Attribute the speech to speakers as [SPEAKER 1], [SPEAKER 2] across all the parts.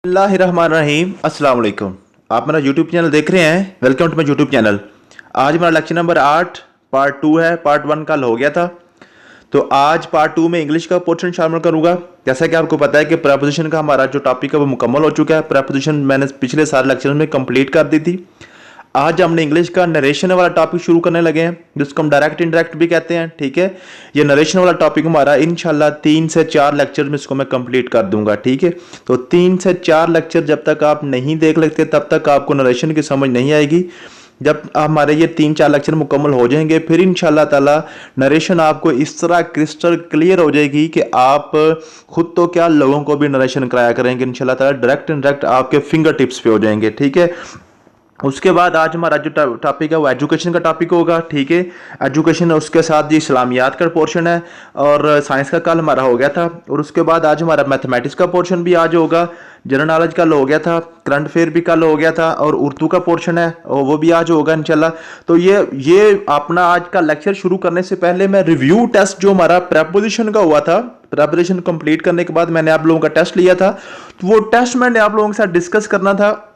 [SPEAKER 1] बिस्मिल्लाहिर्रहमानिर्रहीम अस्सलाम वालेकुम। आप मेरा यूट्यूब चैनल देख रहे हैं। Welcome to my YouTube channel. आज हमारा लेक्चर नंबर 8 पार्ट 2 है। पार्ट 1 कल हो गया था, तो आज पार्ट 2 में इंग्लिश का पोर्शन शामिल करूंगा। जैसा कि आपको पता है कि प्रेपोजिशन का हमारा जो टॉपिक है वो मुकम्मल हो चुका है। प्रेपोजिशन मैंने पिछले सारे लेक्चर में कंप्लीट कर दी थी। आज हमने इंग्लिश का नरेशन वाला टॉपिक शुरू करने लगे हैं, जिसको हम डायरेक्ट इनडायरेक्ट भी कहते हैं। ठीक है, ये नरेशन वाला टॉपिक हमारा इंशाल्लाह 3 से 4 लेक्चर में इसको मैं कंप्लीट कर दूंगा। ठीक है, तो 3 से 4 लेक्चर जब तक आप नहीं देख लेते तब तक आपको नरेशन की समझ नहीं आएगी। जब हमारे ये 3-4 लेक्चर मुकम्मल हो जाएंगे फिर इंशाल्लाह ताला नरेशन आपको इस तरह क्रिस्टल क्लियर हो जाएगी कि आप खुद तो क्या लोगों को भी नरेशन कराया करेंगे इंशाल्लाह ताला। डायरेक्ट इनडायरेक्ट आपके फिंगर टिप्स पे हो जाएंगे। ठीक है, उसके बाद आज हमारा जो टॉपिक है वो एजुकेशन का टॉपिक होगा। ठीक है, एजुकेशन, उसके साथ जी इस्लामियात का पोर्शन है और साइंस का कल हमारा हो गया था। और उसके बाद आज हमारा मैथमेटिक्स का पोर्शन भी आज होगा। जनरल नॉलेज कल हो गया था, करंट अफेयर भी कल हो गया था और उर्दू का पोर्शन है और वो भी आज होगा इंशाल्लाह। तो ये अपना आज का लेक्चर शुरू करने से पहले मैं रिव्यू टेस्ट जो हमारा प्रेपोजिशन का हुआ था, प्रेपोजिशन कंप्लीट करने के बाद मैंने आप लोगों का टेस्ट लिया था, तो वो टेस्ट मैंने आप लोगों के साथ डिस्कस करना था।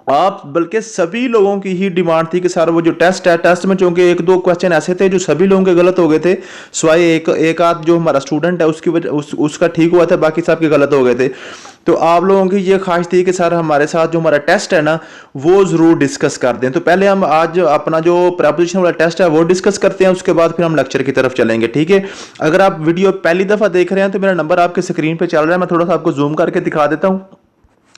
[SPEAKER 1] आप बल्कि सभी लोगों की ही डिमांड थी कि सर वो जो टेस्ट है, टेस्ट में चूंकि 1-2 क्वेश्चन ऐसे थे जो सभी लोगों के गलत हो गए थे, सिवाय एक आध जो हमारा स्टूडेंट है उसकी वजह उसका ठीक हुआ था, बाकी सब के गलत हो गए थे। तो आप लोगों की ये ख्वाहिश थी कि सर हमारे साथ जो हमारा टेस्ट है ना वो जरूर डिस्कस कर दें। तो पहले हम आज अपना जो प्रेपोजिशन वाला टेस्ट है वो डिस्कस करते हैं, उसके बाद फिर हम लेक्चर की तरफ चलेंगे। ठीक है, अगर आप वीडियो पहली दफा देख रहे हैं तो मेरा नंबर आपके स्क्रीन पे चल रहा है, मैं थोड़ा सा आपको जूम करके दिखा देता हूँ।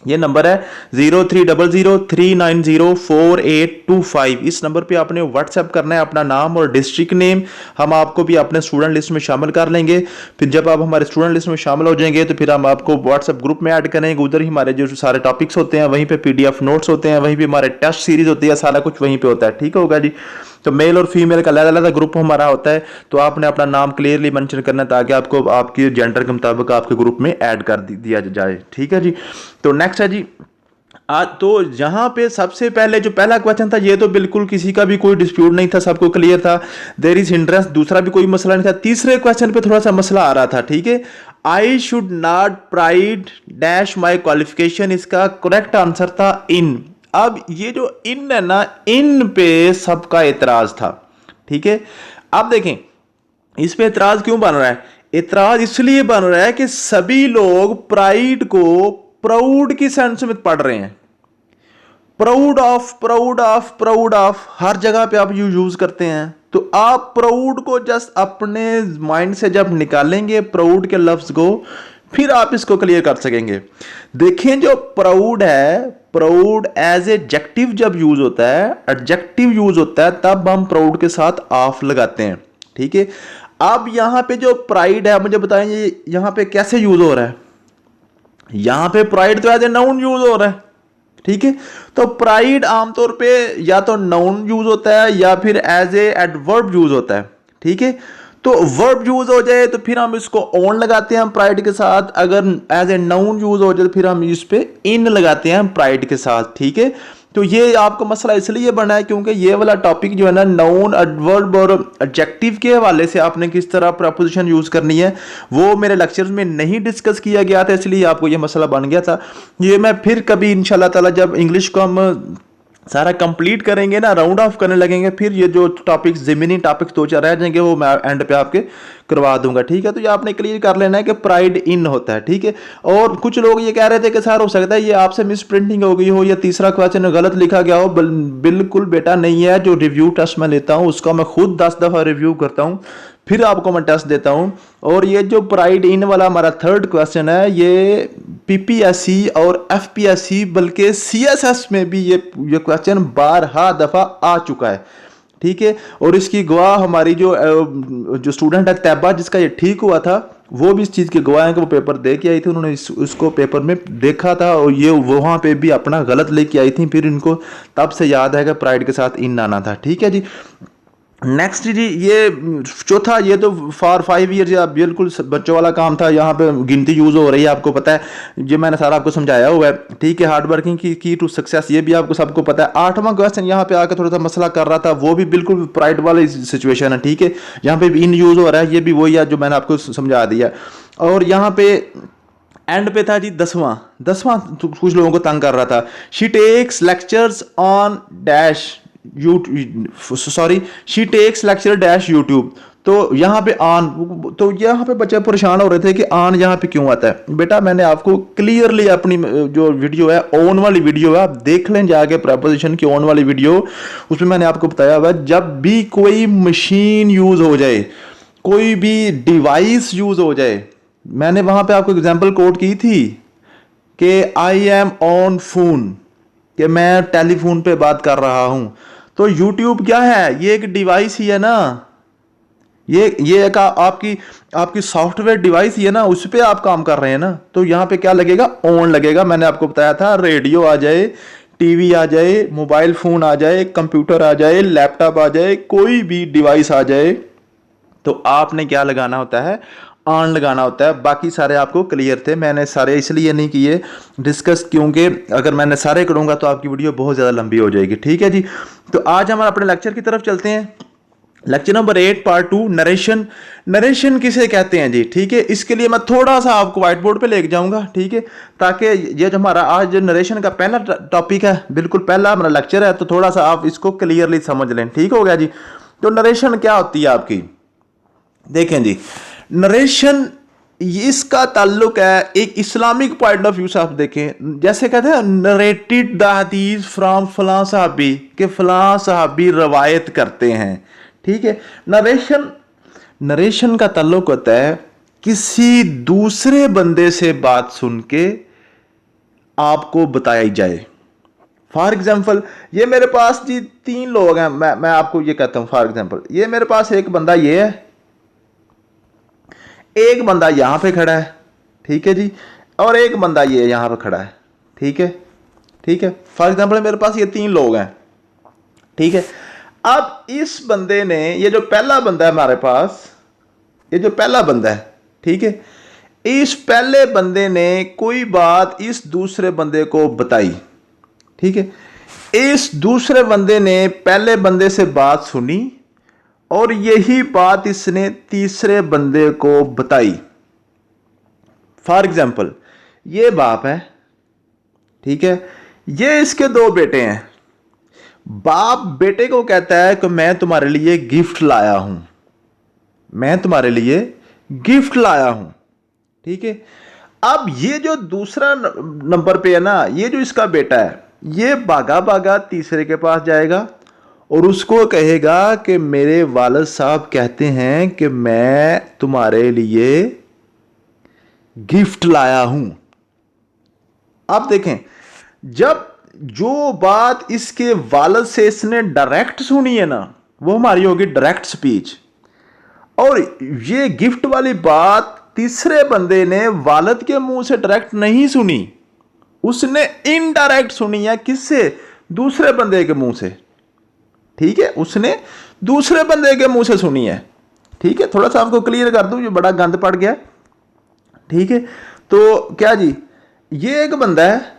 [SPEAKER 1] ये नंबर है 0300390485। इस नंबर पे आपने व्हाट्सएप करना है अपना नाम और डिस्ट्रिक्ट नेम, हम आपको भी अपने स्टूडेंट लिस्ट में शामिल कर लेंगे। फिर जब आप हमारे स्टूडेंट लिस्ट में शामिल हो जाएंगे तो फिर हम आपको व्हाट्सएप ग्रुप में ऐड करेंगे। उधर ही हमारे जो सारे टॉपिक्स होते हैं, वहीं पे PDF नोट्स होते हैं, वहीं पे हमारे टेस्ट सीरीज होती है, सारा कुछ वहीं पे होता है। ठीक होगा जी। तो मेल और फीमेल का अलग अलग ग्रुप हमारा होता है, तो आपने अपना नाम क्लियरली मेंशन करना है ताकि आपको आपकी जेंडर के मुताबिक आपके ग्रुप में ऐड कर दिया जाए। ठीक है जी। तो नेक्स्ट है जी, आज तो यहाँ पे सबसे पहले जो पहला क्वेश्चन था ये तो बिल्कुल किसी का भी कोई डिस्प्यूट नहीं था, सबको क्लियर था, देयर इज हिंड्रेंस, दूसरा भी कोई मसला नहीं था। तीसरे क्वेश्चन पे थोड़ा सा मसला आ रहा था। ठीक है, I should not pride dash my qualification, इसका करेक्ट आंसर था इन। अब ये जो इन है ना, इन पे सबका एतराज था। ठीक है, अब देखें इस पे एतराज क्यों बन रहा है। एतराज इसलिए बन रहा है कि सभी लोग प्राइड को प्राउड की सेंस में पढ़ रहे हैं। Proud of, proud of, proud of her जगह पे आप यूज करते हैं। तो आप प्राउड को जस्ट अपने माइंड से जब निकालेंगे प्राउड के लफ्ज को, फिर आप इसको क्लियर कर सकेंगे। देखें जो प्राउड है, प्राउड एज एडजेक्टिव जब यूज होता है, एडजेक्टिव यूज होता है, तब हम प्राउड के साथ ऑफ लगाते हैं। ठीक है, अब यहां पे जो प्राइड है, मुझे बताएं यहां पे कैसे यूज हो रहा है। यहां पे प्राइड तो एज ए नाउन यूज हो रहा है। ठीक है, तो प्राइड आमतौर पे या तो नाउन यूज होता है या फिर एज ए एडवर्ब यूज होता है। ठीक है, तो वर्ब यूज हो जाए तो फिर हम इसको ऑन लगाते हैं प्राइड के साथ, अगर एज ए नाउन यूज हो जाए तो फिर हम इस पे इन लगाते हैं प्राइड के साथ। ठीक है, तो ये आपको मसला इसलिए बना है क्योंकि ये वाला टॉपिक जो है ना, नाउन, एडवर्ब और एडजेक्टिव के हवाले से आपने किस तरह प्रपोजिशन यूज करनी है वो मेरे लेक्चर्स में नहीं डिस्कस किया गया था, इसलिए आपको ये मसला बन गया था। ये मैं फिर कभी इंशाल्लाह ताला जब इंग्लिश को हम सारा कंप्लीट करेंगे ना, राउंड ऑफ करने लगेंगे, फिर ये जो टॉपिक्स ज़मीनी टॉपिक्स 2-4 रह जाएंगे वो मैं एंड पे आपके करवा दूंगा। ठीक है, तो ये आपने क्लियर कर लेना है कि प्राइड इन होता है। ठीक है, और कुछ लोग ये कह रहे थे कि सर हो सकता है ये आपसे मिस प्रिंटिंग हो गई हो या तीसरा क्वेश्चन गलत लिखा गया हो। बिल्कुल बेटा नहीं है, जो रिव्यू टेस्ट मैं लेता हूँ उसका मैं खुद 10 दफ़ा रिव्यू करता हूँ, फिर आपको मैं टेस्ट देता हूं। और ये जो प्राइड इन वाला हमारा थर्ड क्वेश्चन है, ये PPSC और FPSC बल्कि CSS में भी ये क्वेश्चन 12 दफा आ चुका है। ठीक है, और इसकी गवाह हमारी जो स्टूडेंट है तैबा, जिसका ये ठीक हुआ था, वो भी इस चीज़ की गवाह है कि वो पेपर दे के आई थी, उन्होंने उसको पेपर में देखा था और ये वहाँ पे भी अपना गलत लेके आई थी, फिर इनको तब से याद है कि प्राइड के साथ इन आना था। ठीक है जी। नेक्स्ट जी, ये चौथा, ये तो फॉर 5 ईयर्स या बिल्कुल बच्चों वाला काम था, यहाँ पे गिनती यूज हो रही है, आपको पता है, ये मैंने सारा आपको समझाया हुआ है। ठीक है, हार्ड वर्किंग की टू सक्सेस, ये भी आपको सबको पता है। 8वां क्वेश्चन यहाँ पे आकर थोड़ा सा मसला कर रहा था, वो भी बिल्कुल प्राइड वाली सिचुएशन है। ठीक है, यहाँ पे इन यूज हो रहा है, ये भी वही है जो मैंने आपको समझा दिया। और यहाँ पे एंड पे था जी 10वां कुछ लोगों को तंग कर रहा था। She takes lectures on dash sorry she takes lecture dash YouTube. तो यहाँ पे ऑन, तो यहाँ पे बच्चे परेशान हो रहे थे कि ऑन यहाँ पे क्यों आता है। बेटा मैंने आपको क्लियरली अपनी जो वीडियो है ऑन वाली वीडियो है, आप देख लें जाके प्रपोजिशन की ऑन वाली वीडियो, उसमें मैंने आपको बताया हुआ जब भी कोई मशीन यूज हो जाए, कोई भी डिवाइस यूज हो जाए, मैंने वहां पे आपको एग्जांपल कोट की थी कि आई एम ऑन फोन, कि मैं टेलीफोन पे बात कर रहा हूं। तो यूट्यूब क्या है, ये एक डिवाइस ही है ना, ये एक आपकी आपकी सॉफ्टवेयर डिवाइस ही है ना, उस पर आप काम कर रहे हैं ना। तो यहाँ पे क्या लगेगा, ऑन लगेगा। मैंने आपको बताया था रेडियो आ जाए, टीवी आ जाए, मोबाइल फोन आ जाए, कंप्यूटर आ जाए, लैपटॉप आ जाए, कोई भी डिवाइस आ जाए, तो आपने क्या लगाना होता है, ऑन लगाना होता है। बाकी सारे आपको क्लियर थे, मैंने सारे इसलिए नहीं किए डिस्कस, क्योंकि अगर मैंने सारे करूंगा तो आपकी वीडियो बहुत ज़्यादा लंबी हो जाएगी। ठीक है जी, तो आज हम अपने लेक्चर की तरफ चलते हैं। Lecture number 8 part 2 narration. Narration किसे कहते हैं जी, ठीक है, इसके लिए मैं थोड़ा सा आपको व्हाइट बोर्ड पे लेके जाऊंगा, ठीक है, ताकि ये जो हमारा आज नरेशन का पहला टॉपिक है, बिल्कुल पहला हमारा लेक्चर है, तो थोड़ा सा आप इसको क्लियरली समझ लें। ठीक हो गया जी। तो नरेशन क्या होती है आपकी, देखें जी, नरेशन इसका ताल्लुक है एक इस्लामिक पॉइंट ऑफ व्यू से। आप देखें, जैसे कहते हैं नरेटेड द हदीस फ्रॉम फलां साहबी, के फलां साहबी रवायत करते हैं। ठीक है, नरेशन का ताल्लुक होता है किसी दूसरे बंदे से बात सुन के आपको बताई जाए। फॉर एग्जाम्पल, ये मेरे पास जी 3 लोग हैं, मैं आपको ये कहता हूं, फॉर एग्जाम्पल ये मेरे पास एक बंदा ये है, एक बंदा यहां पे खड़ा है, ठीक है जी, और एक बंदा ये यहां पे खड़ा है। ठीक है, ठीक है, फॉर एग्जाम्पल मेरे पास ये 3 लोग हैं। ठीक है, अब इस बंदे ने, ये जो पहला बंदा है हमारे पास, ये जो पहला बंदा है, ठीक है, इस पहले बंदे ने कोई बात इस दूसरे बंदे को बताई। ठीक है, इस दूसरे बंदे ने पहले बंदे से बात सुनी और यही बात इसने तीसरे बंदे को बताई। फॉर एग्जाम्पल, ये बाप है, ठीक है, ये इसके 2 बेटे हैं। बाप बेटे को कहता है कि मैं तुम्हारे लिए गिफ्ट लाया हूं, मैं तुम्हारे लिए गिफ्ट लाया हूं। ठीक है, अब ये जो दूसरा नंबर पे है ना, ये जो इसका बेटा है, ये भागा भागा तीसरे के पास जाएगा और उसको कहेगा कि मेरे वालिद साहब कहते हैं कि मैं तुम्हारे लिए गिफ्ट लाया हूं। आप देखें, जब जो बात इसके वालिद से इसने डायरेक्ट सुनी है ना, वो हमारी होगी डायरेक्ट स्पीच, और ये गिफ्ट वाली बात तीसरे बंदे ने वालिद के मुंह से डायरेक्ट नहीं सुनी, उसने इनडायरेक्ट सुनी है। किससे, दूसरे बंदे के मुंह से। ठीक है, उसने दूसरे बंदे के मुंह से सुनी है। ठीक है, थोड़ा सा आपको क्लियर कर दूं, ये बड़ा गंद पड़ गया। ठीक है, तो क्या जी, ये एक बंदा है,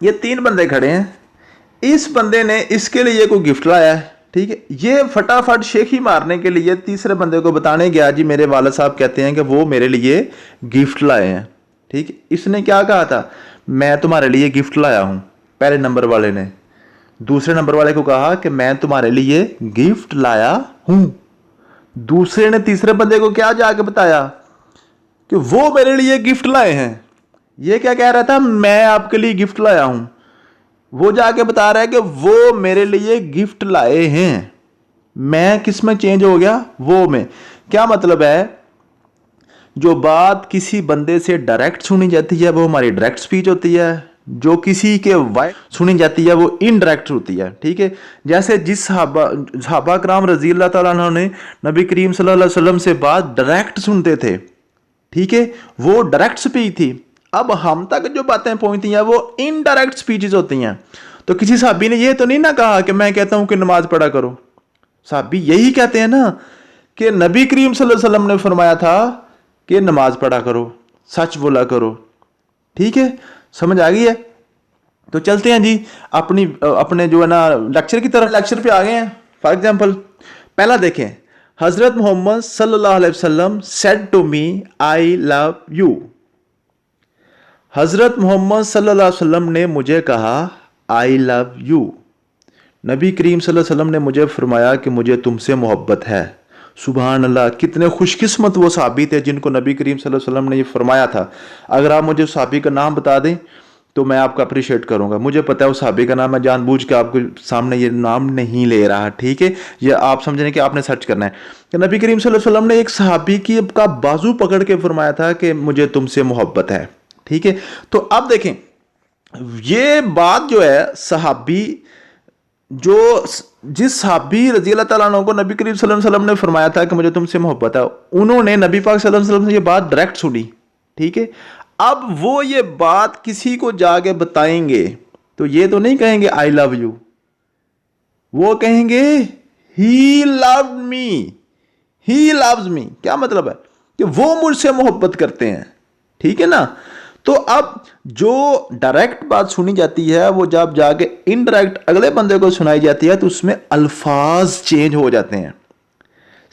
[SPEAKER 1] ये 3 बंदे खड़े हैं, इस बंदे ने इसके लिए कोई गिफ्ट लाया है। ठीक है, ये फटाफट शेखी मारने के लिए तीसरे बंदे को बताने गया, जी मेरे वालिद साहब कहते हैं कि वो मेरे लिए गिफ्ट लाए हैं। ठीक है, इसने क्या कहा था, मैं तुम्हारे लिए गिफ्ट लाया हूं, पहले नंबर वाले ने। दूसरे नंबर वाले को कहा कि मैं तुम्हारे लिए गिफ्ट लाया हूं। दूसरे ने तीसरे बंदे को क्या जाके बताया कि वो मेरे लिए गिफ्ट लाए हैं। ये क्या कह रहा था, मैं आपके लिए गिफ्ट लाया हूं, वो जाके बता रहा है कि वो मेरे लिए गिफ्ट लाए हैं। मैं किस में चेंज हो गया, वो में। क्या मतलब है, जो बात किसी बंदे से डायरेक्ट सुनी जाती है वो हमारी डायरेक्ट स्पीच होती है, जो किसी के वाइस सुनी जाती है वो इनडायरेक्ट होती है। ठीक है, जैसे जिस सहाबा कराम रजी अल्लाह ताला अन्हु ने नबी करीम सल्लल्लाहु अलैहि वसल्लम से बात डायरेक्ट सुनते थे, ठीक है, वो डायरेक्ट स्पीच थी। अब हम तक जो बातें पहुंचती हैं वो इनडायरेक्ट स्पीचेस होती हैं। तो किसी साहबी ने ये तो नहीं ना कहा कि मैं कहता हूं कि नमाज पढ़ा करो। साहबी यही कहते हैं ना कि नबी करीम सल्लल्लाहु अलैहि वसल्लम ने फरमाया था कि नमाज पढ़ा करो, सच बोला करो। ठीक है, समझ आ गई है। तो चलते हैं जी अपने जो है ना लेक्चर की तरफ। लेक्चर पे आ गए हैं। फॉर एग्जांपल, पहला देखें, हजरत मोहम्मद सल्लल्लाहु अलैहि वसल्लम said to me I love you. Hazrat Muhammad सल्लल्लाहु अलैहि वसल्लम ने मुझे कहा आई लव यू। नबी करीम सल्लल्लाहु अलैहि वसल्लम ने मुझे फरमाया कि मुझे तुमसे मोहब्बत है। सुभान अल्लाह, कितने खुशकिस्मत वो सहाबी थे जिनको नबी करीम सल्लल्लाहु अलैहि वसल्लम ने ये फरमाया था। अगर आप मुझे सहाबी का नाम बता दें तो मैं आपका अप्रिशिएट करूंगा। मुझे पता है उस सहाबी का नाम, मैं जानबूझ के आपके सामने ये नाम नहीं ले रहा, ठीक है। ये आप समझने कि आपने सर्च करना है कि नबी करीम सल्लल्लाहु अलैहि वसल्लम ने एक सहाबी की का बाजू पकड़ के फरमाया था कि मुझे तुमसे मोहब्बत है, ठीक है। तो अब देखें, ये बात जो है सहाबी जो जिस सहाबी रजी अल्लाह तआला अन्हु को नबी करीम सल्लल्लाहु अलैहि वसल्लम ने फरमाया था कि मुझे तुमसे मोहब्बत है, उन्होंने नबी पाक सल्लल्लाहु अलैहि वसल्लम से ये बात डायरेक्ट सुनी, ठीक है। अब वो ये बात किसी को जाके बताएंगे तो ये तो नहीं कहेंगे आई लव यू, वो कहेंगे he loved me, he loves me. क्या मतलब है कि वो मुझसे मोहब्बत करते हैं, ठीक है ना। तो अब जो डायरेक्ट बात सुनी जाती है वो जब जाके इनडायरेक्ट अगले बंदे को सुनाई जाती है तो उसमें अल्फाज चेंज हो जाते हैं,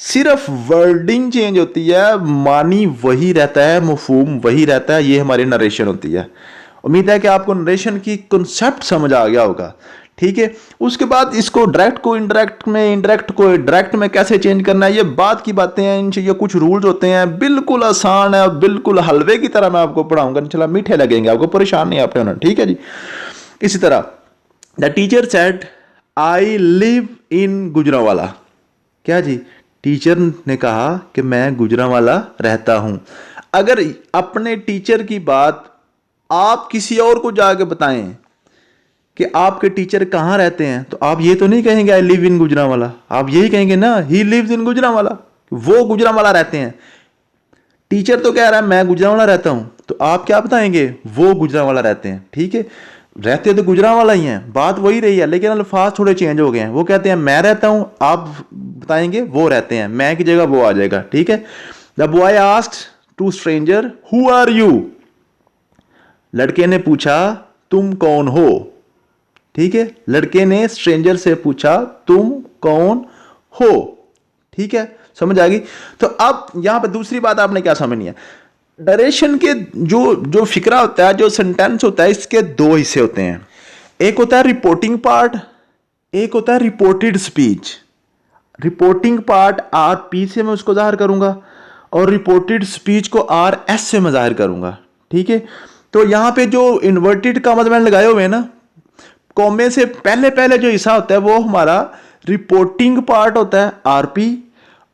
[SPEAKER 1] सिर्फ वर्डिंग चेंज होती है, मानी वही रहता है, मफहूम वही रहता है। ये हमारी नरेशन होती है। उम्मीद है कि आपको नरेशन की कॉन्सेप्ट समझ आ गया होगा, ठीक है। उसके बाद इसको डायरेक्ट को इनडायरेक्ट में, इनडायरेक्ट को डायरेक्ट में कैसे चेंज करना है, ये बात की बातें हैं। इनसे ये कुछ रूल्स होते हैं, बिल्कुल आसान है, बिल्कुल हलवे की तरह मैं आपको पढ़ाऊंगा, इंशाल्लाह मीठे लगेंगे आपको, परेशान नहीं आपने होना, ठीक है जी। इसी तरह the teacher said I live in Gujranwala. क्या जी, टीचर ने कहा कि मैं गुजरांवाला रहता हूं। अगर अपने टीचर की बात आप किसी और को जाके बताएं कि आपके टीचर कहां रहते हैं तो आप ये तो नहीं कहेंगे आई लिव इन गुजरांवाला, आप यही कहेंगे ना ही लिव्स इन गुजरांवाला, वो गुजरांवाला रहते हैं। टीचर तो कह रहा है मैं गुजरांवाला रहता हूं, तो आप क्या बताएंगे, वो गुजरांवाला रहते हैं, ठीक है। रहते तो गुजरांवाला ही हैं, बात वही रही है, लेकिन अल्फाज थोड़े चेंज हो गए हैं। वो कहते हैं मैं रहता हूं, आप बताएंगे वो रहते हैं, मैं की जगह वो आ जाएगा, ठीक है। The boy asked to stranger who are you. लड़के ने पूछा तुम कौन हो, ठीक है। लड़के ने स्ट्रेंजर से पूछा तुम कौन हो, ठीक है, समझ आ गई। तो अब यहां पर दूसरी बात आपने क्या समझनी है, नरेशन के जो फिक्रा होता है, जो सेंटेंस होता है, इसके दो हिस्से होते हैं। एक होता है रिपोर्टिंग पार्ट, एक होता है reported speech. Reporting part R P से मैं उसको जाहिर करूंगा और रिपोर्टेड स्पीच को आर एस से मैं जाहिर करूंगा, ठीक है। तो यहां पे जो इन्वर्टेड का मतलब मैंने लगाए हुए हैं ना, कॉमे से पहले पहले जो हिस्सा होता है वो हमारा रिपोर्टिंग पार्ट होता है आरपी,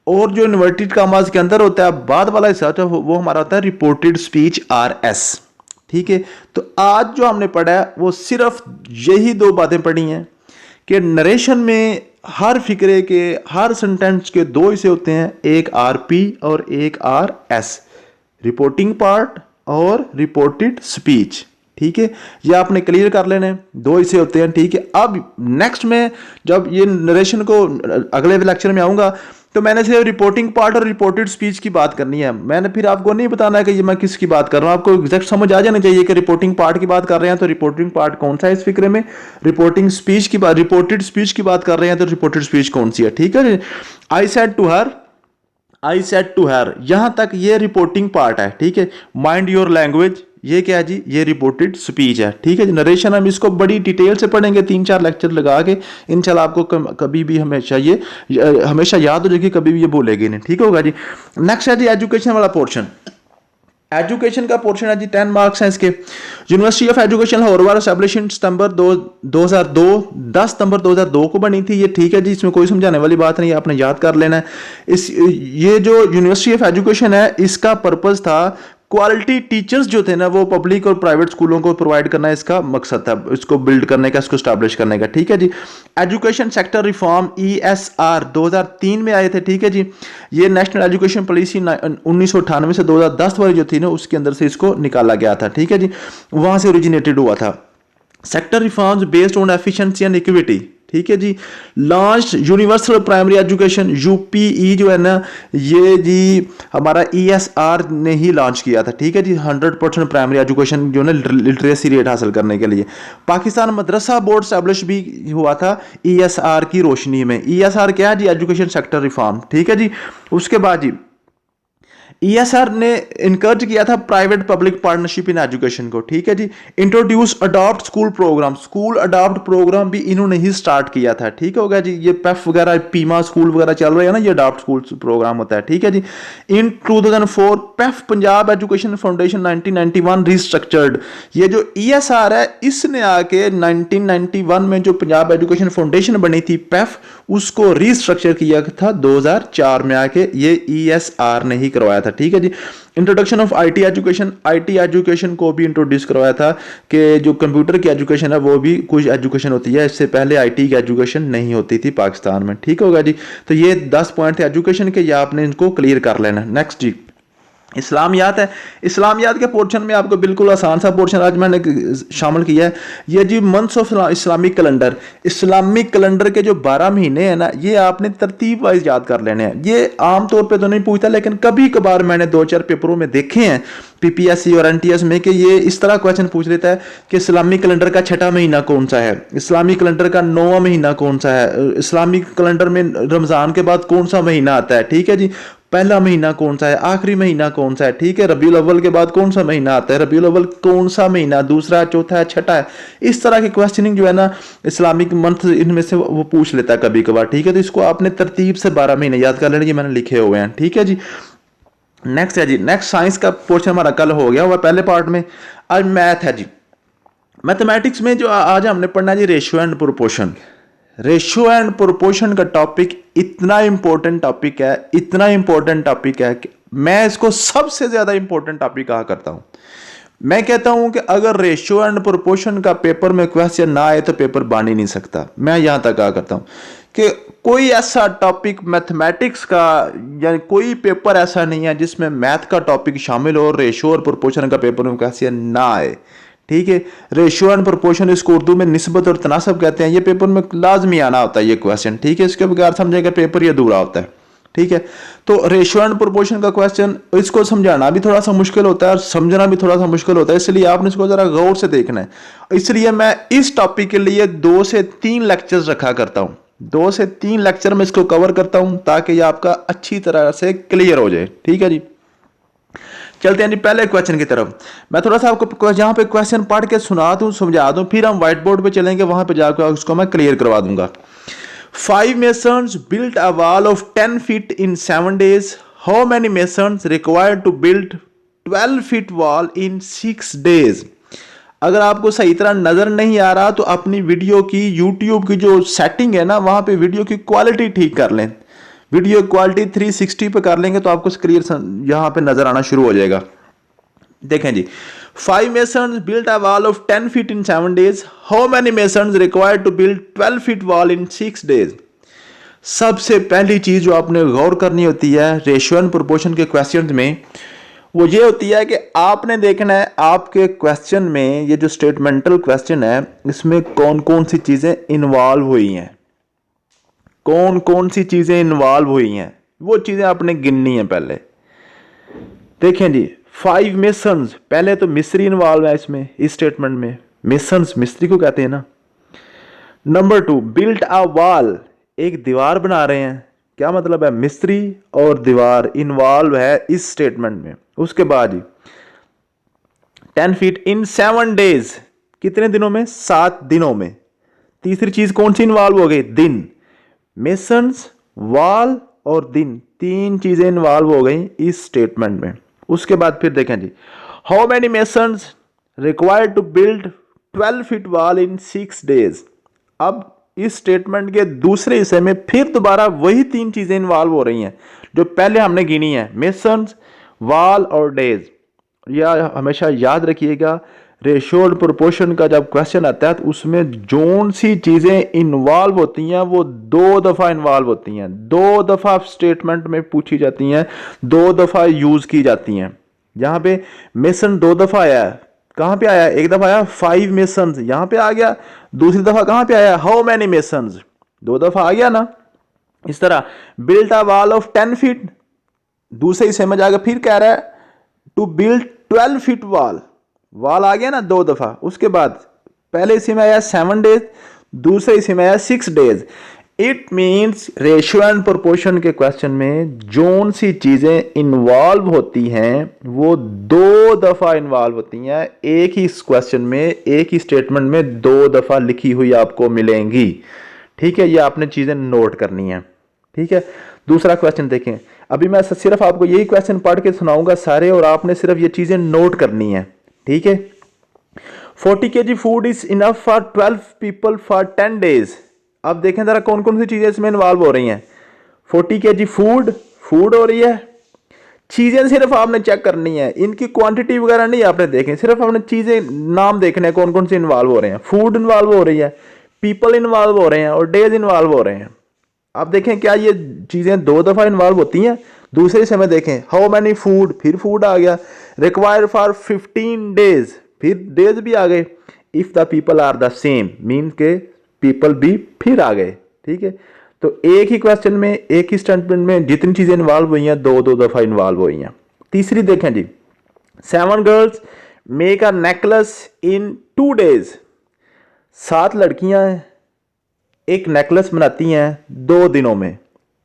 [SPEAKER 1] और जो इन्वर्टेड कामास के अंदर होता है बाद वाला हिस्सा होता है वो हमारा होता है रिपोर्टेड स्पीच आर एस, ठीक है। तो आज जो हमने पढ़ा है वो सिर्फ यही दो बातें पढ़ी हैं कि नरेशन में हर फिक्रे के, हर सेंटेंस के दो हिस्से होते हैं, एक आरपी और एक आर एस, रिपोर्टिंग पार्ट और रिपोर्टेड स्पीच, ठीक है। ये आपने क्लियर कर लेने, दो हिस्से होते हैं, ठीक है। अब नेक्स्ट में जब ये नरेशन को अगले लेक्चर में आऊंगा तो मैंने सिर्फ रिपोर्टिंग पार्ट और रिपोर्टेड स्पीच की बात करनी है। मैंने फिर आपको नहीं बताना है कि ये मैं किसकी बात कर रहा हूं, आपको एग्जैक्ट समझ आ जाना चाहिए कि रिपोर्टिंग पार्ट की बात कर रहे हैं तो रिपोर्टिंग पार्ट कौन सा है इस फिक्रे में, रिपोर्टिंग स्पीच की बात, रिपोर्टेड स्पीच की बात कर रहे हैं तो रिपोर्टेड स्पीच कौन सी है, ठीक है। I said to her, I said to her, यहां तक ये रिपोर्टिंग पार्ट है, ठीक है। माइंड योर लैंग्वेज, ये क्या है जी, ये रिपोर्टेड स्पीच है, ठीक है जी। नरेशन हम इसको बड़ी डिटेल से पढ़ेंगे, 3-4 लेक्चर लगा के, इंशाल्लाह आपको कभी भी हमेशा ये हमेशा याद हो जाएगी, कभी भी ये भूलेगी नहीं, ठीक होगा जी। नेक्स्ट है जी एजुकेशन वाला पोर्शन। एजुकेशन का पोर्शन है जी 10 मार्क्स हैं इसके। यूनिवर्सिटी ऑफ एजुकेशन लाहौर वाला एस्टैब्लिश इन सितंबर 2002, 10 सितंबर 2002 को बनी थी, ये ठीक है जी, इसमें कोई समझाने वाली बात नहीं, आपने याद कर लेना है। ये जो यूनिवर्सिटी ऑफ एजुकेशन है इसका पर्पज था क्वालिटी टीचर्स जो थे ना वो पब्लिक और प्राइवेट स्कूलों को प्रोवाइड करना, इसका मकसद था, इसको बिल्ड करने का, इसको स्टैब्लिश करने का, ठीक है जी। एजुकेशन सेक्टर रिफॉर्म ESR 2003 में आए थे, ठीक है जी। ये नेशनल एजुकेशन पॉलिसी 1998 से 2010 वाली जो थी ना उसके अंदर से इसको निकाला गया था, ठीक है जी, वहां से ओरिजिनेटेड हुआ था। Sector reforms based on efficiency and equity, ठीक है जी। लॉन्च यूनिवर्सल प्राइमरी एजुकेशन यूपीई जो है ना, ये जी हमारा ईएसआर ने ही लॉन्च किया था, ठीक है जी। 100% प्राइमरी एजुकेशन जो है ना लिटरेसी रेट हासिल करने के लिए। पाकिस्तान मदरसा बोर्ड स्टैब्लिश भी हुआ था ईएसआर की रोशनी में। ईएसआर क्या है जी? एजुकेशन सेक्टर रिफॉर्म, ठीक है जी। उसके बाद जी ईएसआर ने इनकरेज किया था private public partnership in education को, ठीक है जी। Introduce adopt school program, school adopt program भी इन्होंने ही स्टार्ट किया था, ठीक हो गया जी। ये पेफ वगैरह पीमा स्कूल वगैरह चल रहे हैं ना, ये अडॉप्ट स्कूल प्रोग्राम होता है, ठीक है जी। इन 2004 पेफ पंजाब एजुकेशन फाउंडेशन 1991 रिस्ट्रक्चर्ड। ये जो ईएसआर है इसने आके 1991 में जो पंजाब एजुकेशन फाउंडेशन बनी थी पेफ, उसको रिस्ट्रक्चर किया था 2004 में आके, ये ईएसआर ने ही करवाया था, ठीक है जी। Introduction of IT education, IT education को भी इंट्रोड्यूस करवाया था कि जो कंप्यूटर की एजुकेशन है वो भी कुछ एजुकेशन होती है, इससे पहले आईटी की एजुकेशन नहीं होती थी पाकिस्तान में, ठीक होगा जी। तो ये 10 पॉइंट थे एजुकेशन के, या आपने इनको क्लियर कर लेना। नेक्स्ट जी इस्लामियात है। इस्लामियात के पोर्शन में आपको बिल्कुल आसान सा पोर्शन आज मैंने शामिल किया है। ये जी months of Islamic calendar, Islamic calendar के जो 12 महीने हैं ना, ये आपने तरतीब वाइज याद कर लेने हैं। ये आमतौर पे तो नहीं पूछता, लेकिन कभी कभार मैंने 2-4 पेपरों में देखे हैं पीपीएससी और एनटीएस में कि ये इस तरह क्वेश्चन पूछ लेता है कि इस्लामिक कैलेंडर का 6वां महीना कौन सा है, इस्लामिक कैलेंडर का 9वां महीना कौन सा है, इस्लामिक कैलेंडर में रमजान के बाद कौन सा महीना आता है, ठीक है जी। पहला महीना कौन सा है, आखिरी महीना कौन सा है, ठीक है। रबीउल अव्वल के बाद कौन सा महीना आता है, रबीउल अव्वल कौन सा महीना, दूसरा, चौथा है, छठा है। इस तरह की क्वेश्चनिंग जो है ना इस्लामिक मंथ इनमें से वो पूछ लेता है कभी कभार, ठीक है। तो इसको आपने तरतीब से 12 महीने याद कर लेना, ये मैंने लिखे हुए हैं, ठीक है जी। नेक्स्ट है जी, नेक्स्ट साइंस का पोर्शन हमारा कल हो गया हुआ पहले पार्ट में। आज मैथ है जी। मैथमेटिक्स में जो आज हमने पढ़ना है जी ratio and proportion. Ratio and proportion का टॉपिक इतना इंपॉर्टेंट टॉपिक है, इतना इंपॉर्टेंट टॉपिक है कि मैं इसको सबसे ज्यादा इंपॉर्टेंट टॉपिक कहा करता हूं। मैं कहता हूं कि अगर रेशियो एंड प्रोपोर्शन का पेपर में क्वेश्चन ना आए तो पेपर बन ही नहीं सकता। मैं यहां तक कहा करता हूं कि कोई ऐसा टॉपिक मैथमेटिक्स का यानी कोई पेपर ऐसा नहीं है जिसमें मैथ का टॉपिक शामिल हो, रेशियो और प्रोपोर्शन का पेपर में क्वेश्चन ना आए, ठीक है। रेशियो एंड प्रोपोर्शन इसको उर्दू में निस्बत और तनासब कहते हैं। ये पेपर में लाजमी आना होता है ये क्वेश्चन, ठीक है। इसके बगैर समझेगा पेपर ये अधूरा होता है, ठीक है। तो रेशियो एंड प्रोपोर्शन का क्वेश्चन, इसको समझाना भी थोड़ा सा मुश्किल होता है और समझना भी थोड़ा सा मुश्किल होता है, इसलिए आपने इसको जरा गौर से देखना है। इसलिए मैं इस टॉपिक के लिए 2 से 3 लेक्चर्स रखा करता हूं, 2 से 3 लेक्चर में इसको कवर करता हूं ताकि ये आपका अच्छी तरह से क्लियर हो जाए, ठीक है जी। चलते हैं जी पहले क्वेश्चन की तरफ। मैं थोड़ा सा आपको यहाँ पे क्वेश्चन पढ़ के सुना दूं, समझा दूं, फिर हम व्हाइट बोर्ड पे चलेंगे, वहां पे जाकर उसको मैं क्लियर करवा दूंगा। 5 masons built a wall of 10 feet in 7 days. How many masons required to build 12 feet wall in 6 days? अगर आपको सही तरह नजर नहीं आ रहा तो अपनी वीडियो की YouTube की जो सेटिंग है ना, वहां पे वीडियो की क्वालिटी ठीक कर लें। वीडियो क्वालिटी 360 पे कर लेंगे तो आपको क्लियर यहां पे नजर आना शुरू हो जाएगा। देखें जी, 5 masons built a wall of 10 feet in 7 days. How many masons required to build 12 feet wall in 6 days? सबसे पहली चीज जो आपने गौर करनी होती है रेशियो एंड प्रोपोर्शन के क्वेश्चंस में, वो ये होती है कि आपने देखना है आपके क्वेश्चन में, ये जो स्टेटमेंटल क्वेश्चन है इसमें कौन कौन सी चीजें इन्वॉल्व हुई हैं, कौन कौन सी चीजें इन्वॉल्व हुई हैं, वो चीजें आपने गिननी है पहले। देखें जी, 5 मेसन्स, पहले तो मिस्त्री इन्वॉल्व है इसमें, इस स्टेटमेंट में मेसन्स मिस्त्री को कहते हैं ना। नंबर 2, बिल्ट अ वॉल, एक दीवार बना रहे हैं, क्या मतलब है, मिस्त्री और दीवार इन्वॉल्व है इस स्टेटमेंट में। उसके बाद जी 10 फीट इन 7 डेज, कितने दिनों में, 7 दिनों में। तीसरी चीज कौन सी इन्वॉल्व हो गई, दिन। मेसन्स, वॉल और दिन, 3 चीजें इन्वॉल्व हो गई इस स्टेटमेंट में। उसके बाद फिर देखें जी, how many masons required to build 12 feet wall in 6 days. अब इस स्टेटमेंट के दूसरे हिस्से में फिर दोबारा वही 3 चीजें इन्वॉल्व हो रही हैं जो पहले हमने गिनी है, मेसन्स, वॉल और डेज। या हमेशा याद रखिएगा, रेशियो और प्रोपोर्शन का जब क्वेश्चन आता है तो उसमें जोन सी चीजें इन्वॉल्व होती हैं वो 2 दफा इन्वॉल्व होती हैं, 2 दफा स्टेटमेंट में पूछी जाती हैं, 2 दफा यूज की जाती हैं। यहां पे मेसन 2 दफा आया है, कहाँ पे आया, एक दफा आया 5 मेसन्स, यहाँ पे आ गया। दूसरी दफा कहाँ पे आया, हाउ मैनी मेसन्स, 2 दफा आ गया ना। इस तरह build a wall of 10 feet, दूसरे हिस्से में जाकर फिर कह रहा है to build 12 feet wall, wall आ गया ना 2 दफा। उसके बाद पहले हिस्से में आया 7 डेज, दूसरे हिस्से में आया 6 days. It means ratio and proportion के क्वेश्चन में जोन सी चीजें इन्वॉल्व होती हैं वो 2 दफा इन्वॉल्व होती हैं। एक ही क्वेश्चन में, एक ही स्टेटमेंट में 2 दफा लिखी हुई आपको मिलेंगी। ठीक है, ये आपने चीजें नोट करनी है। ठीक है, दूसरा क्वेश्चन देखें। अभी मैं सिर्फ आपको यही क्वेश्चन पढ़ के सुनाऊंगा सारे, और आपने सिर्फ ये चीजें नोट करनी है। ठीक है, 40 kg food is enough for 12 people for 10 days. अब देखें जरा कौन कौन सी चीजें इसमें इन्वॉल्व हो रही हैं। 40 kg फूड हो रही है। चीजें सिर्फ आपने चेक करनी है, इनकी क्वांटिटी वगैरह नहीं आपने देखें, सिर्फ आपने चीजें नाम देखने हैं कौन कौन से इन्वॉल्व हो रहे हैं। फूड इन्वॉल्व हो रही है, पीपल इन्वॉल्व हो रहे हैं, और डेज इन्वॉल्व हो रहे हैं। आप देखें क्या ये चीजें 2 दफा इन्वॉल्व होती हैं। दूसरे समय देखें हाउ मैनी फूड, फिर फूड आ गया। रिक्वायर्ड फॉर 15 डेज, फिर डेज भी आ गए। If the people are the same, mean के पीपल भी फिर आ गए। ठीक है, तो एक ही क्वेश्चन में, एक ही स्टेटमेंट में जितनी चीजें इन्वॉल्व हुई हैं 2 दफा इन्वॉल्व हुई हैं। तीसरी देखें जी, 7 girls make a necklace in 2 days. 7 लड़कियां एक नेकलेस बनाती हैं 2 दिनों में।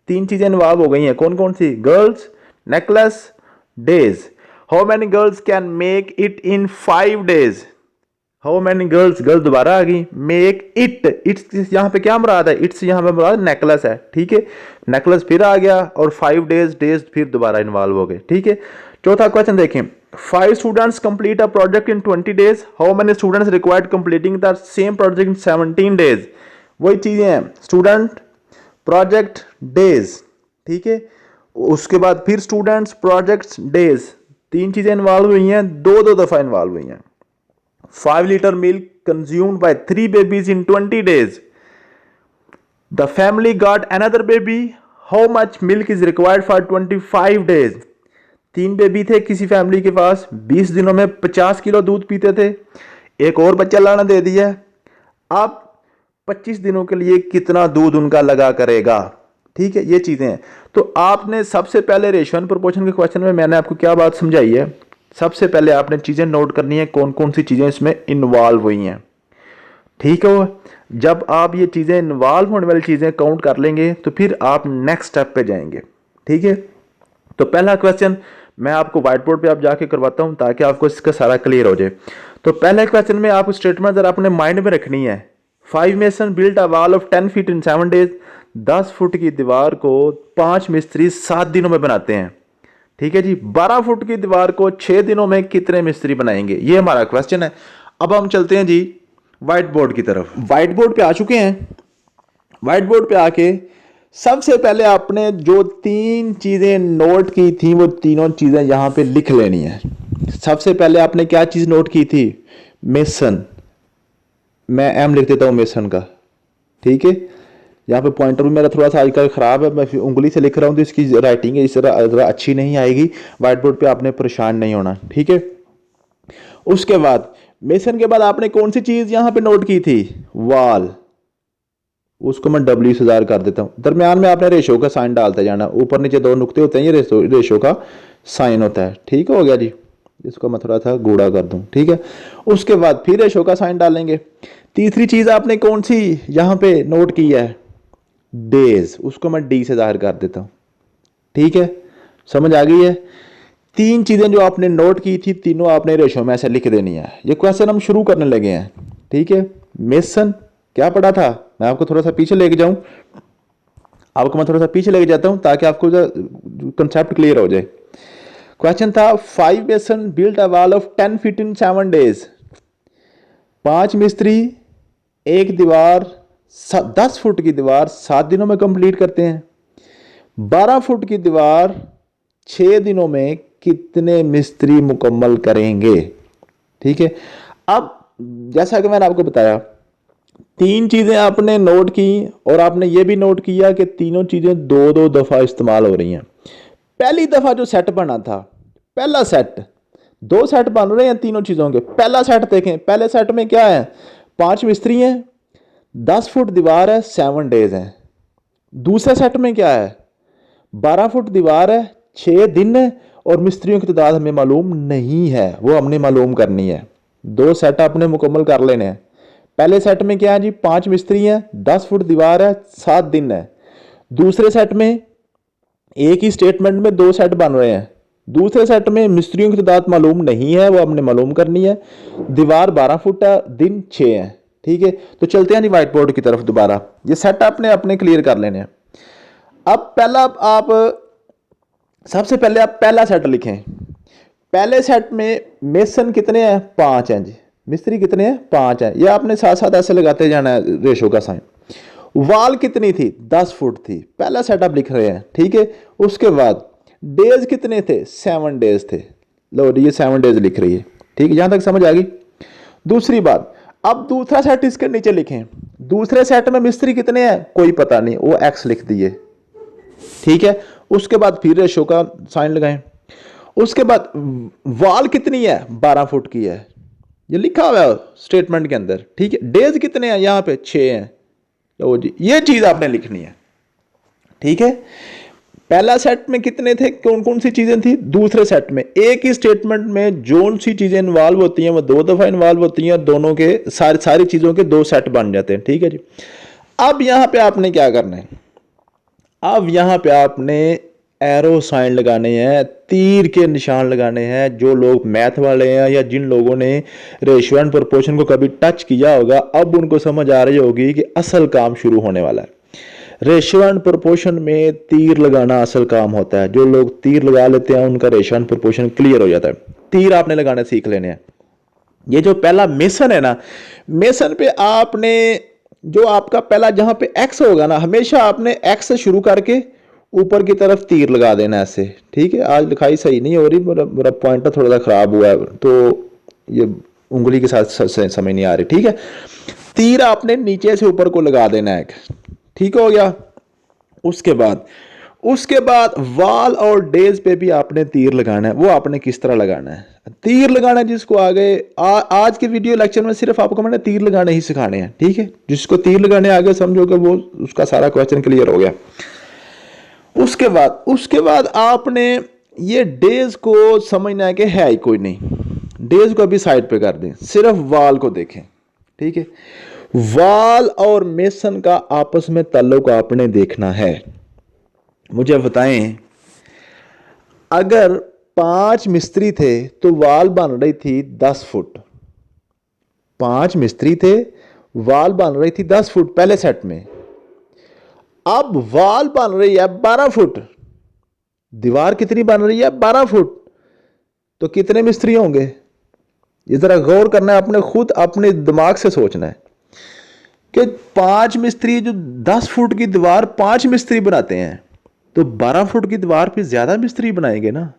[SPEAKER 1] 3 चीजें इन्वॉल्व हो गई हैं, कौन कौन सी, girls, necklace, days. How many girls can make it in 5 days. How many girls दोबारा आ गई, मेक इट्स यहाँ पे क्या मुराद है, इट्स यहाँ पे मुराद नेकलेस है। ठीक है, नेकलेस फिर आ गया, और 5 डेज फिर दोबारा इन्वॉल्व हो गए। ठीक है, चौथा क्वेश्चन देखें। 5 students complete a project in 20 days. How many students required completing the same project in 17 days. वही चीजें हैं, स्टूडेंट, प्रोजेक्ट, डेज। ठीक है, उसके बाद फिर स्टूडेंट्स, प्रोजेक्ट्स, डेज। 3 चीजें इन्वॉल्व हुई हैं, 2 दफा इन्वॉल्व हुई हैं। 5 litre milk consumed by 3 babies in 20 days. The family got another baby. How much milk is required for 25 days. 3 baby थे किसी फैमिली के पास, 20 दिनों में 50 किलो दूध पीते थे। एक और बच्चा लाना दे दिया, अब 25 दिनों के लिए कितना दूध उनका लगा करेगा। ठीक है, ये चीजें हैं। तो आपने सबसे पहले रेशियो एंड प्रोपोर्शन के क्वेश्चन में मैंने आपको क्या बात समझाई है, सबसे पहले आपने चीजें नोट करनी है कौन कौन सी चीजें इसमें इन्वॉल्व हुई हैं। ठीक है, जब आप ये चीजें इन्वॉल्व होने वाली चीजें काउंट कर लेंगे तो फिर आप नेक्स्ट स्टेप पे जाएंगे। ठीक है, तो पहला क्वेश्चन मैं आपको व्हाइट बोर्ड पे आप जाके करवाता हूं ताकि आपको इसका सारा क्लियर हो जाए। तो पहले क्वेश्चन में आपको स्टेटमेंट जरा अपने माइंड में रखनी है। 5 mason built a wall of 10 feet in 7 days. 10 foot की दीवार को 5 मिस्त्री 7 दिनों में बनाते हैं। ठीक है जी, 12 फुट की दीवार को 6 दिनों में कितने मिस्त्री बनाएंगे, ये हमारा क्वेश्चन है। अब हम चलते हैं जी व्हाइट बोर्ड की तरफ। व्हाइट बोर्ड पे आ चुके हैं। व्हाइट बोर्ड पे आके सबसे पहले आपने जो 3 चीजें नोट की थी वो तीनों चीजें यहां पे लिख लेनी है। सबसे पहले आपने क्या चीज नोट की थी, मेसन। मैं एम लिख देता हूं मेसन का। ठीक है, यहाँ पे पॉइंटर भी मेरा थोड़ा सा आजकल खराब है, मैं उंगली से लिख रहा हूँ तो इसकी राइटिंग इस तरह अच्छी नहीं आएगी। व्हाइट बोर्ड पे आपने परेशान नहीं होना। ठीक है, उसके बाद मेसन के बाद आपने कौन सी चीज यहाँ पे नोट की थी, वॉल। उसको मैं W से ज़ाहिर कर देता हूँ। दरमियान में आपने रेशो का साइन डालते जाना, ऊपर नीचे 2 नुक्ते होते हैं, ये रेशो का साइन होता है। ठीक हो गया जी, इसको मैं थोड़ा सा गूढ़ा कर दूं। ठीक है, उसके बाद फिर रेशो का साइन डालेंगे। तीसरी चीज आपने कौन सी यहां पे नोट की है, डेज। उसको मैं D से जाहिर कर देता हूं। ठीक है, समझ आ गई है। 3 चीजें जो आपने नोट की थी तीनों आपने रेशो में ऐसे लिख देनी है। ये क्वेश्चन हम शुरू करने लगे हैं। ठीक है, मेसन क्या पढ़ा था, मैं आपको थोड़ा सा पीछे लेके जाऊं, आपको मैं थोड़ा सा पीछे लेके जाता हूं ताकि आपको कंसेप्ट क्लियर हो जाए। क्वेश्चन था 5 mason built a wall of 10 feet in 7 days. 5 मिस्त्री एक दीवार 10 फुट की दीवार 7 दिनों में कंप्लीट करते हैं। 12 फुट की दीवार 6 दिनों में कितने मिस्त्री मुकम्मल करेंगे। ठीक है, अब जैसा कि मैंने आपको बताया 3 चीजें आपने नोट की और आपने ये भी नोट किया कि तीनों चीजें 2-2 दफा इस्तेमाल हो रही हैं। पहली दफा जो सेट बना था, पहला सेट दो सेट बन रहे हैं तीनों चीजों के। पहला सेट देखें, पहले सेट में क्या है, 5 मिस्त्री हैं, 10 फुट दीवार है, 7 डेज हैं। दूसरे सेट में क्या है, 12 फुट दीवार है, 6 दिन है, और मिस्त्रियों की तादाद हमें मालूम नहीं है, वो हमने मालूम करनी है। दो सेट आपने मुकम्मल कर लेने हैं। पहले सेट में क्या है जी, 5 मिस्त्री हैं, 10 फुट दीवार है, 7 दिन है। दूसरे सेट में एक ही स्टेटमेंट में दो सेट बन रहे हैं। दूसरे सेट में मिस्त्रियों की तादाद मालूम नहीं है, वो हमने मालूम करनी है। दीवार 12 फुट है, दिन 6 है। ठीक है, तो चलते हैं जी व्हाइट बोर्ड की तरफ दोबारा। ये सेट आपने अपने क्लियर कर लेने हैं। अब पहला आप सबसे पहले आप पहला सेट लिखें। पहले सेट में मेसन कितने हैं, 5 हैं जी। मिस्त्री कितने हैं, 5 हैं। ये आपने साथ साथ ऐसे लगाते जाना है रेशो का साइन। वाल कितनी थी, 10 फुट थी। पहला सेट आप लिख रहे हैं, ठीक है। उसके बाद डेज कितने थे, 7 डेज थे। लो ये 7 डेज लिख रही है, ठीक है, यहां तक समझ आ गई। दूसरी बात, अब दूसरा सेट इसके नीचे लिखें। दूसरे सेट में मिस्त्री कितने हैं, कोई पता नहीं, वो एक्स लिख दिए, ठीक है। उसके बाद फिर रेशो का साइन लगाएं। उसके बाद वाल कितनी है, 12 फुट की है, ये लिखा हुआ है स्टेटमेंट के अंदर, ठीक है। डेज कितने हैं, यहां पे 6 हैं। लो जी, ये चीज आपने लिखनी है, ठीक है। पहला सेट में कितने थे, कौन कौन सी चीजें थी। दूसरे सेट में एक ही स्टेटमेंट में जो सी चीजें इन्वॉल्व होती हैं वो 2 दफा इन्वॉल्व होती हैं, दोनों के सारी चीजों के 2 सेट बन जाते हैं, ठीक है जी। अब यहां पे आपने क्या करना है, अब यहां पे आपने एरो साइन लगाने हैं, तीर के निशान लगाने हैं। जो लोग मैथ वाले हैं या जिन लोगों ने रेशियो एंड प्रोपोर्शन को कभी टच किया होगा, अब उनको समझ आ रही होगी कि असल काम शुरू होने वाला है। रेशियो एंड प्रोपोर्शन में तीर लगाना असल काम होता है। जो लोग तीर लगा लेते हैं उनका रेशियो एंड प्रोपोर्शन क्लियर हो जाता है। तीर आपने लगाने सीख लेने हैं। ये जो पहला मेसन है ना, मेसन पे आपने जो आपका पहला जहां पे एक्स होगा ना, हमेशा आपने एक्स से शुरू करके ऊपर की तरफ तीर लगा देना ऐसे, ठीक है। आज लिखाई सही नहीं हो रही, मेरा पॉइंटर थोड़ा सा खराब हुआ है, तो ये उंगली के साथ समझ नहीं आ रही, ठीक है। तीर आपने नीचे से ऊपर को लगा देना है, ठीक हो गया। उसके बाद वाल और डेज पे भी आपने तीर लगाना है। वो आपने किस तरह लगाना है, तीर लगाना है जिसको आगे आज के वीडियो लेक्चर में सिर्फ आपको मैंने तीर लगाने ही सिखाने हैं, ठीक है। जिसको तीर लगाने आगे समझोगे वो उसका सारा क्वेश्चन क्लियर हो गया। उसके बाद आपने ये डेज को समझना है कि है ही कोई नहीं। डेज को अभी साइड पे कर दें, सिर्फ वाल को देखें, ठीक है। वाल और मेसन का आपस में ताल्लुक आपने देखना है। मुझे बताएं, अगर 5 मिस्त्री थे तो वाल बन रही थी 10 फुट। 5 मिस्त्री थे, वाल बन रही थी 10 फुट पहले सेट में। अब वाल बन रही है 12 फुट, दीवार कितनी बन रही है, 12 फुट। तो कितने मिस्त्री होंगे, ये जरा गौर करना है, आपने खुद अपने दिमाग से सोचना है कि 5 मिस्त्री, जो 10 फुट की दीवार 5 मिस्त्री बनाते हैं, तो 12 फुट की दीवार पे ज्यादा मिस्त्री बनाएंगे ना।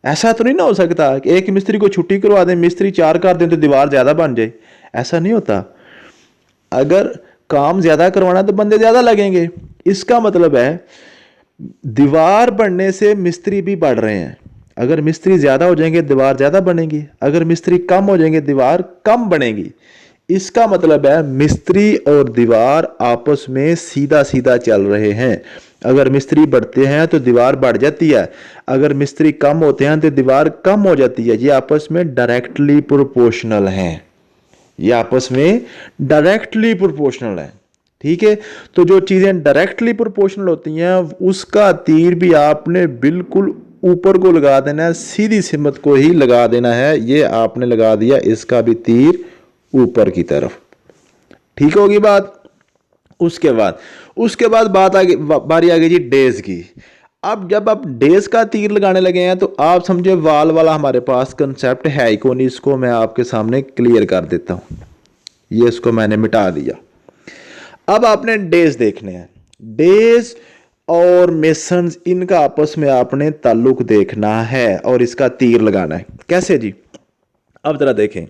[SPEAKER 1] ऐसा तो नहीं ना हो सकता कि एक मिस्त्री को छुट्टी करवा दें, मिस्त्री 4 कर दें तो दीवार ज्यादा बन जाए। ऐसा नहीं होता। अगर काम ज्यादा करवाना तो बंदे ज्यादा लगेंगे। इसका मतलब है दीवार बढ़ने से मिस्त्री भी बढ़ रहे हैं। अगर मिस्त्री ज्यादा हो जाएंगे दीवार ज्यादा बनेगी, अगर मिस्त्री कम हो जाएंगे दीवार कम बनेगी। इसका मतलब है मिस्त्री और दीवार आपस में सीधा सीधा चल रहे हैं। अगर मिस्त्री बढ़ते हैं तो दीवार बढ़ जाती है, अगर मिस्त्री कम होते हैं तो दीवार कम हो जाती है। ये आपस में डायरेक्टली प्रोपोर्शनल हैं, ये आपस में डायरेक्टली प्रोपोर्शनल है, ठीक है। तो जो चीजें डायरेक्टली प्रोपोर्शनल होती हैं उसका तीर भी आपने बिल्कुल ऊपर को लगा देना है, सीधी सिमत को ही लगा देना है। ये आपने लगा दिया, इसका भी तीर ऊपर की तरफ, ठीक होगी बात। उसके बाद बारी आ गई जी डेज की। अब जब आप डेज का तीर लगाने लगे हैं तो आप समझे वाल वाला हमारे पास कंसेप्ट है ही कौन। इसको मैं आपके सामने क्लियर कर देता हूं, ये इसको मैंने मिटा दिया। अब आपने डेज देखने हैं। डेज और मेसन्स, इनका आपस में आपने ताल्लुक देखना है और इसका तीर लगाना है। कैसे जी, अब जरा देखें।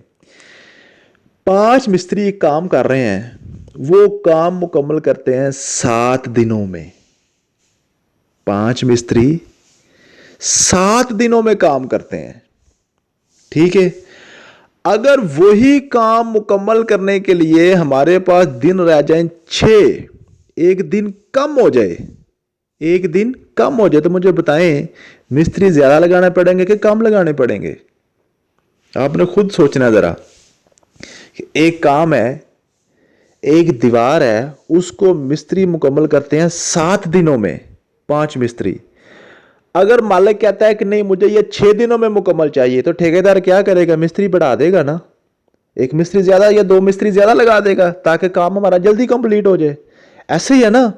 [SPEAKER 1] 5 मिस्त्री काम कर रहे हैं, वो काम मुकम्मल करते हैं 7 दिनों में। 5 मिस्त्री 7 दिनों में काम करते हैं। ठीक है। अगर वही काम मुकम्मल करने के लिए हमारे पास दिन रह जाए 6, एक दिन कम हो जाए, एक दिन कम हो जाए, तो मुझे बताएं मिस्त्री ज्यादा लगाने पड़ेंगे कि कम लगाने पड़ेंगे? आपने खुद सोचना जरा। एक काम है, एक दीवार है, उसको मिस्त्री मुकम्मल करते हैं 7 दिनों में, 5 मिस्त्री। अगर मालिक कहता है कि नहीं मुझे ये 6 दिनों में मुकम्मल चाहिए, तो ठेकेदार क्या करेगा? मिस्त्री बढ़ा देगा ना, एक मिस्त्री ज्यादा या 2 मिस्त्री ज्यादा लगा देगा ताकि काम हमारा जल्दी कंप्लीट हो जाए। ऐसे ही है ना।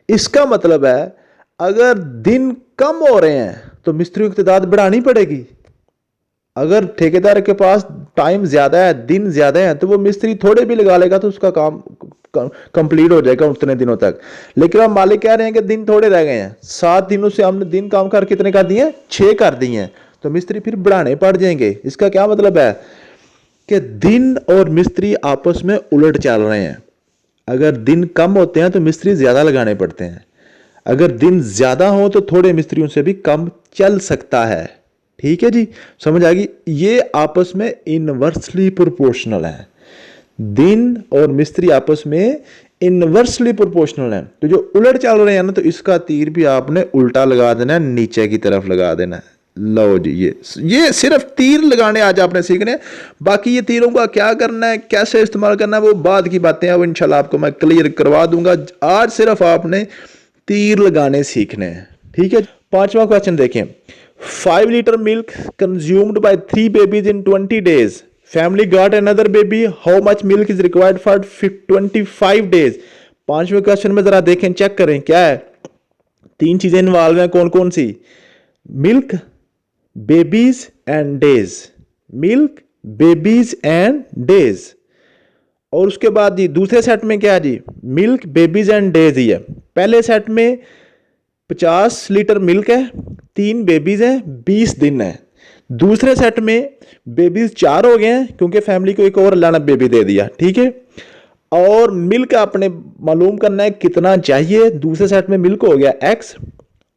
[SPEAKER 1] इसका मतलब है अगर दिन कम हो रहे हैं तो मिस्त्रियों की तादाद बढ़ानी पड़ेगी। अगर ठेकेदार के पास टाइम ज्यादा है, दिन ज्यादा है, तो वो मिस्त्री थोड़े भी लगा लेगा तो उसका काम कंप्लीट हो जाएगा उतने दिनों तक। लेकिन अब मालिक कह रहे हैं कि दिन थोड़े रह गए हैं, 7 दिनों से हमने दिन काम कर कितने कर दिए? 6 कर दिए हैं, तो मिस्त्री फिर बढ़ाने पड़ जाएंगे। इसका क्या मतलब है कि दिन और मिस्त्री आपस में उलट चल रहे हैं। अगर दिन कम होते हैं तो मिस्त्री ज्यादा लगाने पड़ते हैं, अगर दिन ज्यादा हो तो थोड़े मिस्त्रियों से भी कम चल सकता है। ठीक है जी, समझ आ गई? ये आपस में इनवर्सली प्रोपोर्शनल है, दिन और मिस्त्री आपस में इनवर्सली प्रोपोर्शनल है। तो जो उलट चल रहे हैं ना, तो इसका तीर भी आपने उल्टा लगा देना है, नीचे की तरफ लगा देना है। लो जी, ये सिर्फ तीर लगाने आज आपने सीखने हैं। बाकी ये तीरों का क्या करना है, कैसे इस्तेमाल करना है, वो बाद की बातें हैं, वो इंशाल्लाह आपको मैं क्लियर करवा दूंगा। आज सिर्फ आपने तीर लगाने सीखने हैं। ठीक है। 5वां क्वेश्चन देखें। 5 litre milk consumed by 3 babies in 20 days. Family got another baby. How much milk is required for 25 days? 5वें क्वेश्चन में जरा देखें, चेक करें क्या है। 3 चीजें इन्वॉल्व हैं, कौन कौन सी? Milk, babies and days. Milk, babies and days. और उसके बाद जी दूसरे सेट में क्या है जी? मिल्क, बेबीज एंड डेज ही है। पहले सेट में 50 लीटर मिल्क है, 3 बेबीज हैं, 20 दिन है। दूसरे सेट में बेबीज 4 हो गए हैं क्योंकि फैमिली को एक और अल्लाह ने बेबी दे दिया। ठीक है। और मिल्क आपने मालूम करना है कितना चाहिए। दूसरे सेट में मिल्क हो गया x,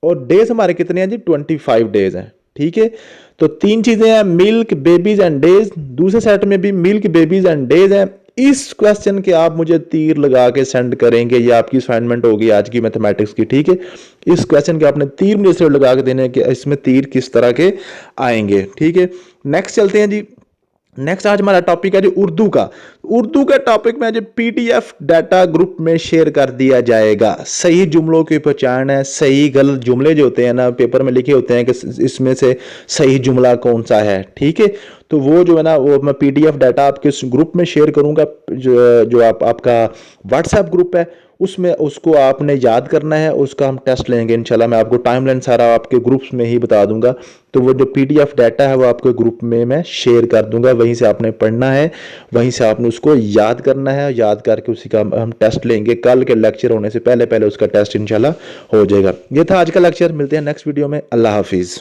[SPEAKER 1] और डेज हमारे कितने हैं जी? 25 डेज हैं। ठीक है। तो 3 चीजें हैं, मिल्क, बेबीज एंड डेज। दूसरे सेट में भी मिल्क, बेबीज एंड डेज हैं। इस क्वेश्चन के आप मुझे तीर लगा के सेंड करेंगे, ये आपकी असाइनमेंट होगी आज की मैथमेटिक्स की। ठीक है। इस क्वेश्चन के आपने तीर मुझे सिर्फ लगा के देने कि इसमें तीर किस तरह के आएंगे। ठीक है। नेक्स्ट चलते हैं जी। नेक्स्ट आज हमारा टॉपिक है जी उर्दू का। उर्दू के टॉपिक में जो पीडीएफ डाटा ग्रुप में शेयर कर दिया जाएगा। सही जुमलों की पहचान है, सही गलत जुमले जो होते हैं ना पेपर में लिखे होते हैं कि इसमें से सही जुमला कौन सा है। ठीक है। तो वो जो है ना, वो मैं पीडीएफ डाटा आपके इस ग्रुप में शेयर करूंगा, जो आपका व्हाट्सएप ग्रुप है, उसमें उसको आपने याद करना है। उसका हम टेस्ट लेंगे इंशाल्लाह। मैं आपको टाइमलाइन सारा आपके ग्रुप्स में ही बता दूंगा। तो वो जो पीडीएफ डाटा है वो आपके ग्रुप में मैं शेयर कर दूंगा, वहीं से आपने पढ़ना है, वहीं से आपने उसको याद करना है। याद करके उसी का हम टेस्ट लेंगे। कल के लेक्चर होने से पहले पहले उसका टेस्ट इंशाल्लाह हो जाएगा। ये था आज का लेक्चर। मिलते हैं नेक्स्ट वीडियो में। अल्लाह हाफिज़।